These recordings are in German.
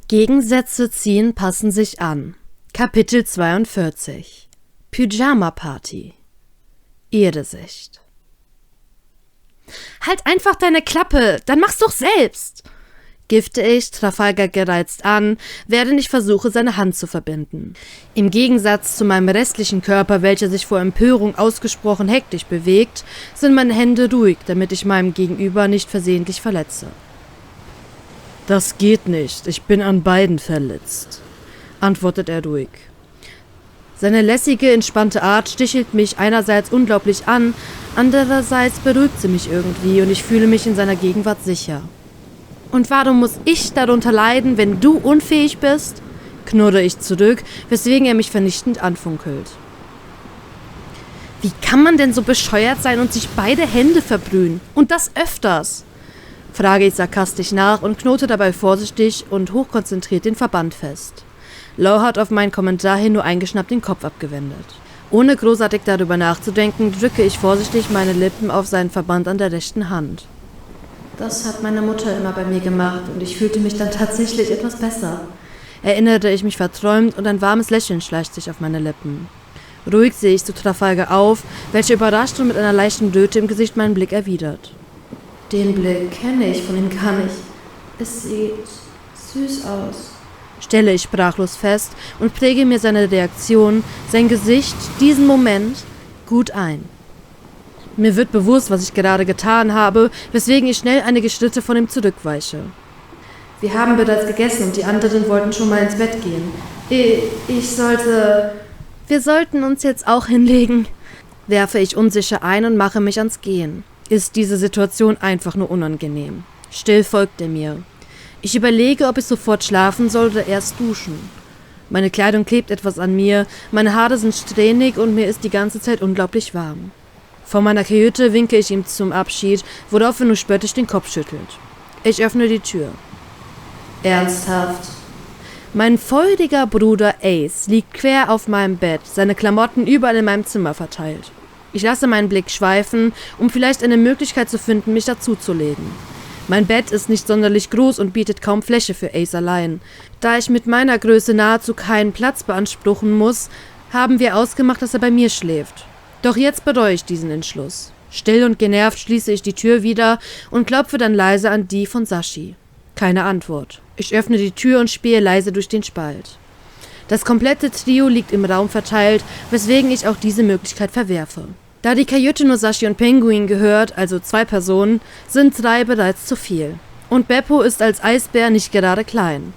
Gegensätze ziehen, passen sich an. Kapitel 42 Pyjama-Party. Irresicht. Halt einfach deine Klappe, dann mach's doch selbst! Gifte ich Trafalgar gereizt an, während ich versuche, seine Hand zu verbinden. Im Gegensatz zu meinem restlichen Körper, welcher sich vor Empörung ausgesprochen hektisch bewegt, sind meine Hände ruhig, damit ich meinem Gegenüber nicht versehentlich verletze. »Das geht nicht, ich bin an beiden verletzt«, antwortet er ruhig. Seine lässige, entspannte Art stichelt mich einerseits unglaublich an, andererseits beruhigt sie mich irgendwie und ich fühle mich in seiner Gegenwart sicher. »Und warum muss ich darunter leiden, wenn du unfähig bist?« knurre ich zurück, weswegen er mich vernichtend anfunkelt. »Wie kann man denn so bescheuert sein und sich beide Hände verbrühen? Und das öfters?« frage ich sarkastisch nach und knote dabei vorsichtig und hochkonzentriert den Verband fest. Lau hat auf meinen Kommentar hin nur eingeschnappt den Kopf abgewendet. Ohne großartig darüber nachzudenken, drücke ich vorsichtig meine Lippen auf seinen Verband an der rechten Hand. Das hat meine Mutter immer bei mir gemacht und ich fühlte mich dann tatsächlich etwas besser. Erinnerte ich mich verträumt und ein warmes Lächeln schleicht sich auf meine Lippen. Ruhig sehe ich zu Trafalgar auf, welche überrascht und mit einer leichten Röte im Gesicht meinen Blick erwidert. Den Blick kenne ich von ihm gar nicht. Es sieht süß aus, stelle ich sprachlos fest und präge mir seine Reaktion, sein Gesicht, diesen Moment gut ein. Mir wird bewusst, was ich gerade getan habe, weswegen ich schnell einige Schritte von ihm zurückweiche. Wir haben bereits gegessen und die anderen wollten schon mal ins Bett gehen. Wir sollten uns jetzt auch hinlegen, werfe ich unsicher ein und mache mich ans Gehen. Ist diese Situation einfach nur unangenehm. Still folgt er mir. Ich überlege, ob ich sofort schlafen soll oder erst duschen. Meine Kleidung klebt etwas an mir, meine Haare sind strähnig und mir ist die ganze Zeit unglaublich warm. Vor meiner Kajüte winke ich ihm zum Abschied, worauf er nur spöttisch den Kopf schüttelt. Ich öffne die Tür. Ernsthaft? Mein feuriger Bruder Ace liegt quer auf meinem Bett, seine Klamotten überall in meinem Zimmer verteilt. Ich lasse meinen Blick schweifen, um vielleicht eine Möglichkeit zu finden, mich dazuzulegen. Mein Bett ist nicht sonderlich groß und bietet kaum Fläche für Ace allein. Da ich mit meiner Größe nahezu keinen Platz beanspruchen muss, haben wir ausgemacht, dass er bei mir schläft. Doch jetzt bereue ich diesen Entschluss. Still und genervt schließe ich die Tür wieder und klopfe dann leise an die von Sashi. Keine Antwort. Ich öffne die Tür und spähe leise durch den Spalt. Das komplette Trio liegt im Raum verteilt, weswegen ich auch diese Möglichkeit verwerfe. Da die Kajüte nur Sashi und Penguin gehört, also 2 Personen, sind 3 bereits zu viel. Und Beppo ist als Eisbär nicht gerade klein.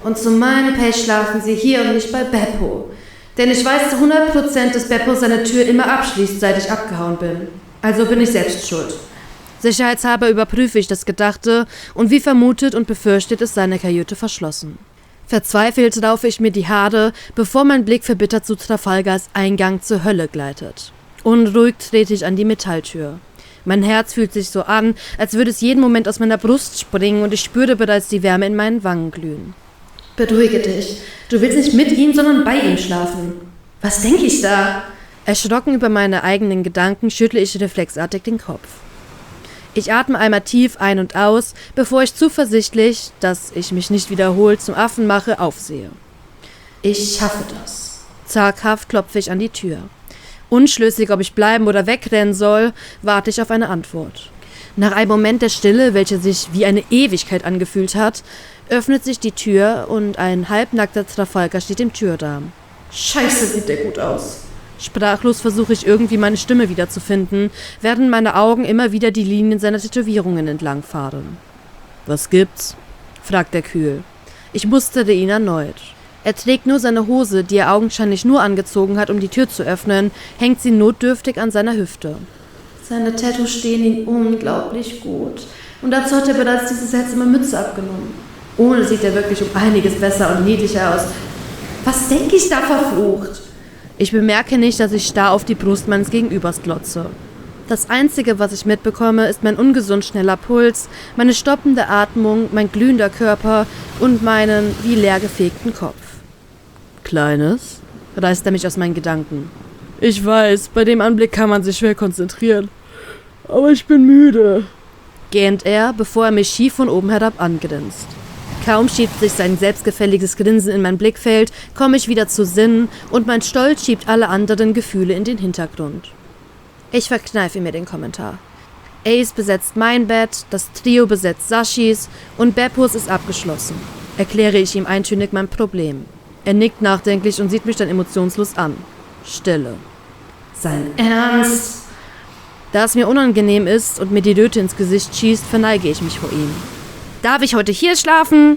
Und zu meinem Pech schlafen sie hier und nicht bei Beppo. Denn ich weiß zu 100%, dass Beppo seine Tür immer abschließt, seit ich abgehauen bin. Also bin ich selbst schuld. Sicherheitshalber überprüfe ich das Gedachte und wie vermutet und befürchtet ist seine Kajüte verschlossen. Verzweifelt raufe ich mir die Haare, bevor mein Blick verbittert zu Trafalgars Eingang zur Hölle gleitet. Unruhig trete ich an die Metalltür. Mein Herz fühlt sich so an, als würde es jeden Moment aus meiner Brust springen und ich spüre bereits die Wärme in meinen Wangen glühen. Beruhige dich. Du willst nicht mit ihm, sondern bei ihm schlafen. Was denke ich da? Erschrocken über meine eigenen Gedanken schüttle ich reflexartig den Kopf. Ich atme einmal tief ein und aus, bevor ich zuversichtlich, dass ich mich nicht wiederholt zum Affen mache, aufsehe. Ich schaffe das. Zaghaft klopfe ich an die Tür. Unschlüssig, ob ich bleiben oder wegrennen soll, warte ich auf eine Antwort. Nach einem Moment der Stille, welche sich wie eine Ewigkeit angefühlt hat, öffnet sich die Tür und ein halbnackter Trafalgar steht im Türrahmen. Scheiße, sieht der gut aus. Sprachlos versuche ich irgendwie meine Stimme wiederzufinden, während meine Augen immer wieder die Linien seiner Tätowierungen entlangfahren. »Was gibt's?« fragt er kühl. Ich mustere ihn erneut. Er trägt nur seine Hose, die er augenscheinlich nur angezogen hat, um die Tür zu öffnen, hängt sie notdürftig an seiner Hüfte. Seine Tattoos stehen ihm unglaublich gut. Und dazu hat er bereits diese seltsame Mütze abgenommen. Ohne sieht er wirklich um einiges besser und niedlicher aus. Was denke ich da verflucht? Ich bemerke nicht, dass ich starr auf die Brust meines Gegenübers glotze. Das Einzige, was ich mitbekomme, ist mein ungesund schneller Puls, meine stoppende Atmung, mein glühender Körper und meinen wie leer gefegten Kopf. »Kleines?« reißt er mich aus meinen Gedanken. »Ich weiß, bei dem Anblick kann man sich schwer konzentrieren. Aber ich bin müde«, gähnt er, bevor er mich schief von oben herab angrinst. Kaum schiebt sich sein selbstgefälliges Grinsen in mein Blickfeld, komme ich wieder zu Sinnen und mein Stolz schiebt alle anderen Gefühle in den Hintergrund. Ich verkneife mir den Kommentar. Ace besetzt mein Bett, das Trio besetzt Sashis und Beppos ist abgeschlossen. Erkläre ich ihm eintönig mein Problem. Er nickt nachdenklich und sieht mich dann emotionslos an. Stille. Sein Ernst? Da es mir unangenehm ist und mir die Röte ins Gesicht schießt, verneige ich mich vor ihm. »Darf ich heute hier schlafen?«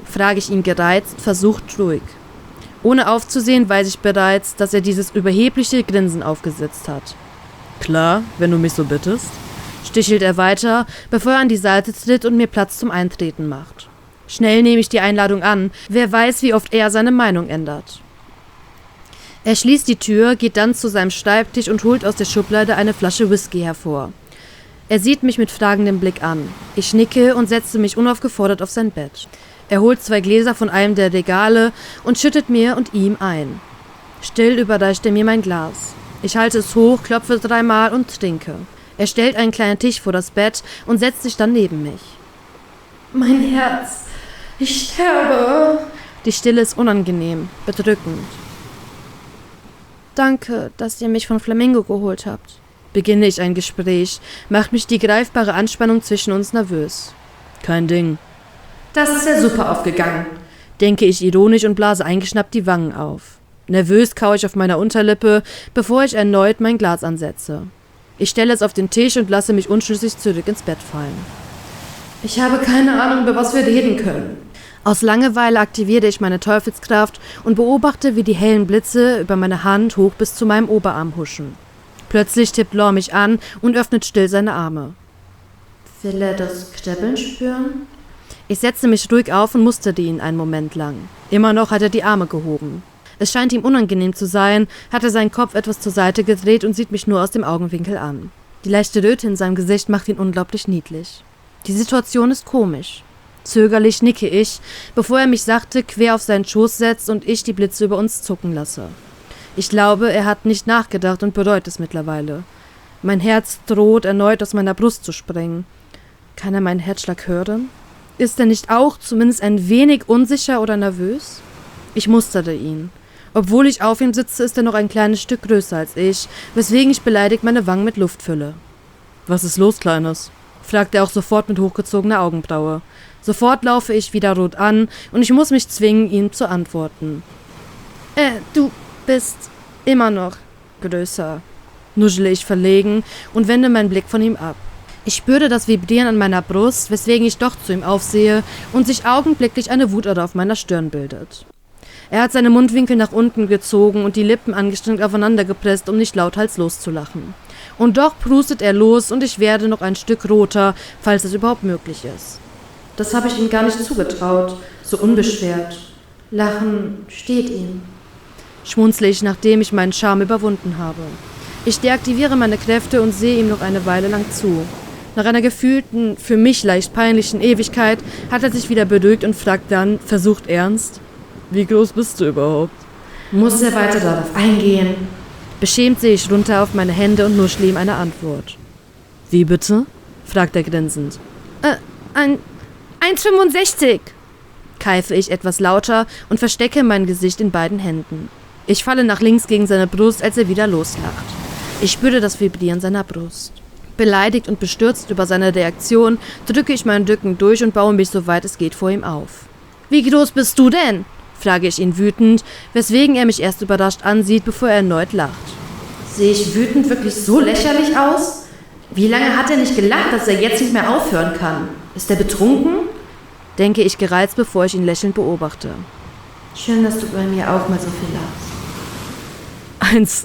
frage ich ihn gereizt, versucht ruhig. Ohne aufzusehen, weiß ich bereits, dass er dieses überhebliche Grinsen aufgesetzt hat. »Klar, wenn du mich so bittest«, stichelt er weiter, bevor er an die Seite tritt und mir Platz zum Eintreten macht. Schnell nehme ich die Einladung an, wer weiß, wie oft er seine Meinung ändert. Er schließt die Tür, geht dann zu seinem Schreibtisch und holt aus der Schublade eine Flasche Whisky hervor. Er sieht mich mit fragendem Blick an. Ich nicke und setze mich unaufgefordert auf sein Bett. Er holt 2 Gläser von einem der Regale und schüttet mir und ihm ein. Still überreicht er mir mein Glas. Ich halte es hoch, klopfe 3 Mal und trinke. Er stellt einen kleinen Tisch vor das Bett und setzt sich dann neben mich. Mein Herz, ich sterbe. Die Stille ist unangenehm, bedrückend. Danke, dass ihr mich von Flamingo geholt habt. Beginne ich ein Gespräch, macht mich die greifbare Anspannung zwischen uns nervös. Kein Ding. Das ist ja super aufgegangen, denke ich ironisch und blase eingeschnappt die Wangen auf. Nervös kaue ich auf meiner Unterlippe, bevor ich erneut mein Glas ansetze. Ich stelle es auf den Tisch und lasse mich unschlüssig zurück ins Bett fallen. Ich habe keine Ahnung, über was wir reden können. Aus Langeweile aktiviere ich meine Teufelskraft und beobachte, wie die hellen Blitze über meine Hand hoch bis zu meinem Oberarm huschen. Plötzlich tippt Law mich an und öffnet still seine Arme. Will er das Kribbeln spüren? Ich setze mich ruhig auf und musterte ihn einen Moment lang. Immer noch hat er die Arme gehoben. Es scheint ihm unangenehm zu sein, hat er seinen Kopf etwas zur Seite gedreht und sieht mich nur aus dem Augenwinkel an. Die leichte Röte in seinem Gesicht macht ihn unglaublich niedlich. Die Situation ist komisch. Zögerlich nicke ich, bevor er mich sachte quer auf seinen Schoß setzt und ich die Blitze über uns zucken lasse. Ich glaube, er hat nicht nachgedacht und bereut es mittlerweile. Mein Herz droht erneut aus meiner Brust zu sprengen. Kann er meinen Herzschlag hören? Ist er nicht auch zumindest ein wenig unsicher oder nervös? Ich musterte ihn. Obwohl ich auf ihm sitze, ist er noch ein kleines Stück größer als ich, weswegen ich beleidigt meine Wangen mit Luft fülle. »Was ist los, Kleines?« fragt er auch sofort mit hochgezogener Augenbraue. Sofort laufe ich wieder rot an und ich muss mich zwingen, ihm zu antworten. Du bist immer noch größer«, nuschele ich verlegen und wende meinen Blick von ihm ab. Ich spüre das Vibrieren an meiner Brust, weswegen ich doch zu ihm aufsehe und sich augenblicklich eine Wutader auf meiner Stirn bildet. Er hat seine Mundwinkel nach unten gezogen und die Lippen angestrengt aufeinander gepresst, um nicht lauthals loszulachen. Und doch prustet er los und ich werde noch ein Stück roter, falls es überhaupt möglich ist. Das habe ich ihm gar nicht zugetraut, so unbeschwert. Lachen steht ihm. Schmunzle ich, nachdem ich meinen Charme überwunden habe. Ich deaktiviere meine Kräfte und sehe ihm noch eine Weile lang zu. Nach einer gefühlten, für mich leicht peinlichen Ewigkeit hat er sich wieder beruhigt und fragt dann, versucht ernst, »Wie groß bist du überhaupt?« Muss er weiter darauf eingehen? Beschämt sehe ich runter auf meine Hände und nuschle ihm eine Antwort. »Wie bitte?« fragt er grinsend. 1,65, keife ich etwas lauter und verstecke mein Gesicht in beiden Händen. Ich falle nach links gegen seine Brust, als er wieder loslacht. Ich spüre das Vibrieren seiner Brust. Beleidigt und bestürzt über seine Reaktion drücke ich meinen Rücken durch und baue mich so weit es geht vor ihm auf. »Wie groß bist du denn?« frage ich ihn wütend, weswegen er mich erst überrascht ansieht, bevor er erneut lacht. Sehe ich wütend wirklich so lächerlich aus? Wie lange hat er nicht gelacht, dass er jetzt nicht mehr aufhören kann? Ist er betrunken? Denke ich gereizt, bevor ich ihn lächelnd beobachte. Schön, dass du bei mir auch mal so viel lachst.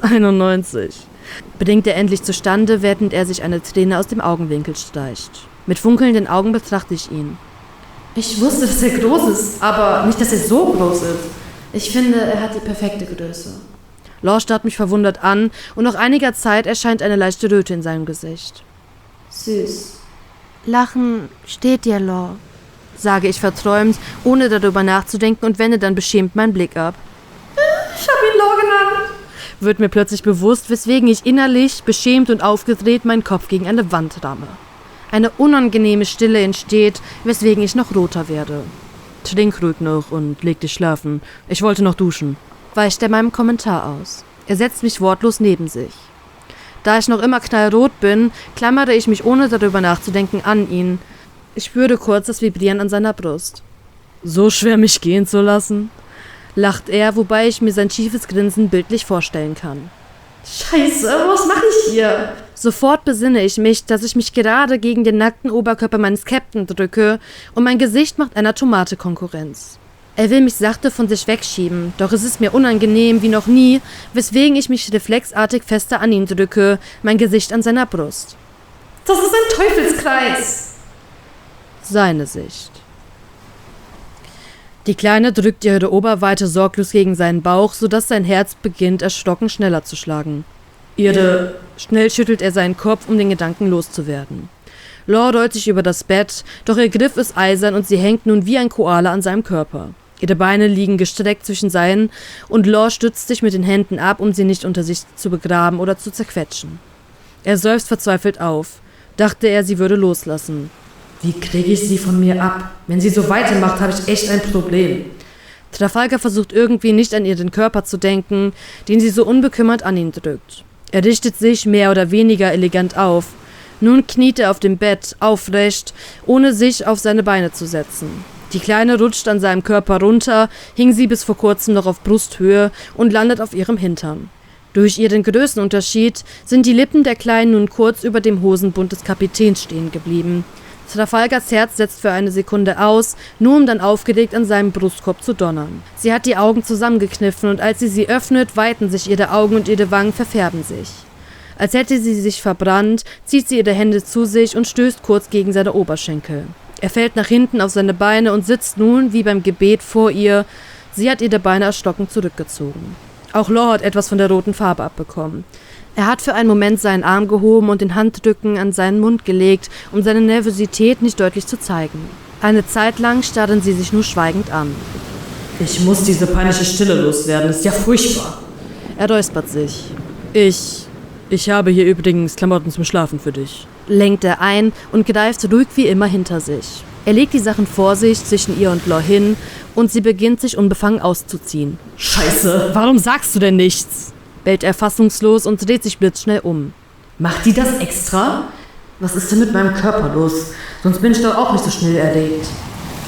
1,91, bringt er endlich zustande, während er sich eine Träne aus dem Augenwinkel streicht. Mit funkelnden Augen betrachte ich ihn. Ich wusste, dass er groß ist, aber nicht, dass er so groß ist. Ich finde, er hat die perfekte Größe. Law starrt mich verwundert an und nach einiger Zeit erscheint eine leichte Röte in seinem Gesicht. Süß. Lachen steht dir, Law, sage ich verträumt, ohne darüber nachzudenken und wende dann beschämt meinen Blick ab. Ich habe ihn Law genannt. Wird mir plötzlich bewusst, weswegen ich innerlich, beschämt und aufgedreht, meinen Kopf gegen eine Wand ramme. Eine unangenehme Stille entsteht, weswegen ich noch roter werde. trink ruhig noch und leg dich schlafen. Ich wollte noch duschen. Weicht er meinem Kommentar aus. Er setzt mich wortlos neben sich. Da ich noch immer knallrot bin, klammere ich mich ohne darüber nachzudenken an ihn. Ich spürte kurz das Vibrieren an seiner Brust. So schwer, mich gehen zu lassen? Lacht er, wobei ich mir sein schiefes Grinsen bildlich vorstellen kann. Scheiße, was mache ich hier? Sofort besinne ich mich, dass ich mich gerade gegen den nackten Oberkörper meines Captain drücke und mein Gesicht macht einer Tomate Konkurrenz. Er will mich sachte von sich wegschieben, doch es ist mir unangenehm wie noch nie, weswegen ich mich reflexartig fester an ihn drücke, mein Gesicht an seiner Brust. Das ist ein Teufelskreis! Seine Sicht. Die Kleine drückt ihre Oberweite sorglos gegen seinen Bauch, sodass sein Herz beginnt, erschrocken schneller zu schlagen. Schnell schüttelt er seinen Kopf, um den Gedanken loszuwerden. Laure rollt sich über das Bett, doch ihr Griff ist eisern und sie hängt nun wie ein Koala an seinem Körper. Ihre Beine liegen gestreckt zwischen seinen und Laure stützt sich mit den Händen ab, um sie nicht unter sich zu begraben oder zu zerquetschen. Er seufzt verzweifelt auf. Dachte er, sie würde loslassen. Wie kriege ich sie von mir ab? Wenn sie so weitermacht, habe ich echt ein Problem. Trafalgar versucht irgendwie nicht an ihren Körper zu denken, den sie so unbekümmert an ihn drückt. Er richtet sich mehr oder weniger elegant auf. Nun kniet er auf dem Bett, aufrecht, ohne sich auf seine Beine zu setzen. Die Kleine rutscht an seinem Körper runter, hing sie bis vor kurzem noch auf Brusthöhe und landet auf ihrem Hintern. Durch ihren Größenunterschied sind die Lippen der Kleinen nun kurz über dem Hosenbund des Kapitäns stehen geblieben. Trafalgars Herz setzt für eine Sekunde aus, nur um dann aufgeregt an seinem Brustkorb zu donnern. Sie hat die Augen zusammengekniffen und als sie öffnet, weiten sich ihre Augen und ihre Wangen verfärben sich. Als hätte sie sich verbrannt, zieht sie ihre Hände zu sich und stößt kurz gegen seine Oberschenkel. Er fällt nach hinten auf seine Beine und sitzt nun, wie beim Gebet, vor ihr. Sie hat ihre Beine erstockend zurückgezogen. Auch Laure hat etwas von der roten Farbe abbekommen. Er hat für einen Moment seinen Arm gehoben und den Handrücken an seinen Mund gelegt, um seine Nervosität nicht deutlich zu zeigen. Eine Zeit lang starren sie sich nur schweigend an. Ich muss diese peinliche Stille loswerden, ist ja furchtbar. Er räuspert sich. Ich habe hier übrigens Klamotten zum Schlafen für dich. Lenkt er ein und greift ruhig wie immer hinter sich. Er legt die Sachen vor sich zwischen ihr und Laure hin und sie beginnt sich unbefangen auszuziehen. Scheiße, warum sagst du denn nichts? Bellt er fassungslos und dreht sich blitzschnell um. Macht die das extra? Was ist denn mit meinem Körper los? Sonst bin ich doch auch nicht so schnell erregt.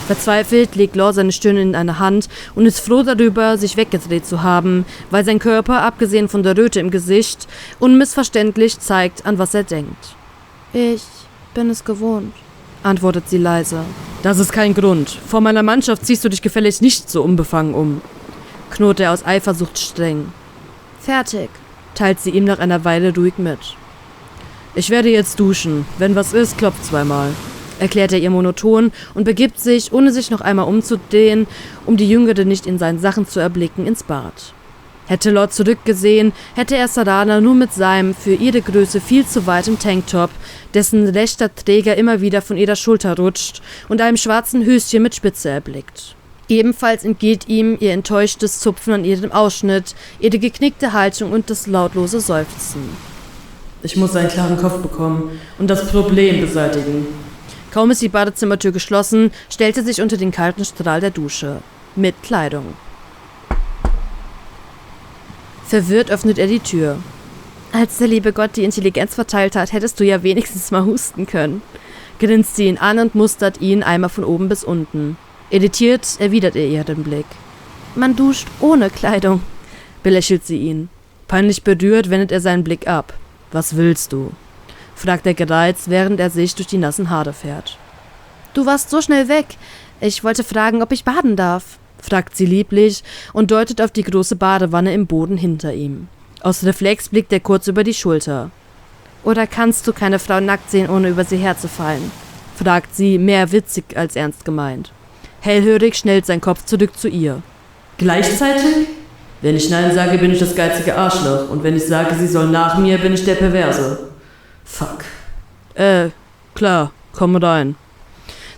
Verzweifelt legt Laure seine Stirn in eine Hand und ist froh darüber, sich weggedreht zu haben, weil sein Körper, abgesehen von der Röte im Gesicht, unmissverständlich zeigt, an was er denkt. Ich bin es gewohnt, antwortet sie leise. Das ist kein Grund. Vor meiner Mannschaft ziehst du dich gefälligst nicht so unbefangen um, knurrt er aus Eifersucht streng. Fertig, teilt sie ihm nach einer Weile ruhig mit. Ich werde jetzt duschen. Wenn was ist, klopft zweimal, erklärt er ihr monoton und begibt sich, ohne sich noch einmal umzudrehen, um die Jüngere nicht in seinen Sachen zu erblicken, ins Bad. Hätte Laure zurückgesehen, hätte er Sarana nur mit seinem, für ihre Größe viel zu weitem Tanktop, dessen rechter Träger immer wieder von ihrer Schulter rutscht, und einem schwarzen Höschen mit Spitze erblickt. Ebenfalls entgeht ihm ihr enttäuschtes Zupfen an ihrem Ausschnitt, ihre geknickte Haltung und das lautlose Seufzen. Ich muss einen klaren Kopf bekommen und das Problem beseitigen. Kaum ist die Badezimmertür geschlossen, stellt er sich unter den kalten Strahl der Dusche. Mit Kleidung. Verwirrt öffnet er die Tür. Als der liebe Gott die Intelligenz verteilt hat, hättest du ja wenigstens mal husten können. Grinst sie ihn an und mustert ihn einmal von oben bis unten. Irritiert erwidert er ihren Blick. Man duscht ohne Kleidung, belächelt sie ihn. Peinlich berührt wendet er seinen Blick ab. Was willst du? Fragt er gereizt, während er sich durch die nassen Haare fährt. Du warst so schnell weg. Ich wollte fragen, ob ich baden darf, fragt sie lieblich und deutet auf die große Badewanne im Boden hinter ihm. Aus Reflex blickt er kurz über die Schulter. Oder kannst du keine Frau nackt sehen, ohne über sie herzufallen? Fragt sie, mehr witzig als ernst gemeint. Hellhörig schnellt sein Kopf zurück zu ihr. Gleichzeitig? Wenn ich Nein sage, bin ich das geizige Arschloch. Und wenn ich sage, sie soll nach mir, bin ich der Perverse. Fuck. Klar, komm rein.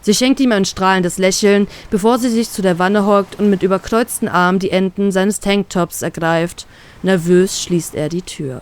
Sie schenkt ihm ein strahlendes Lächeln, bevor sie sich zu der Wanne hockt und mit überkreuzten Armen die Enden seines Tanktops ergreift. Nervös schließt er die Tür.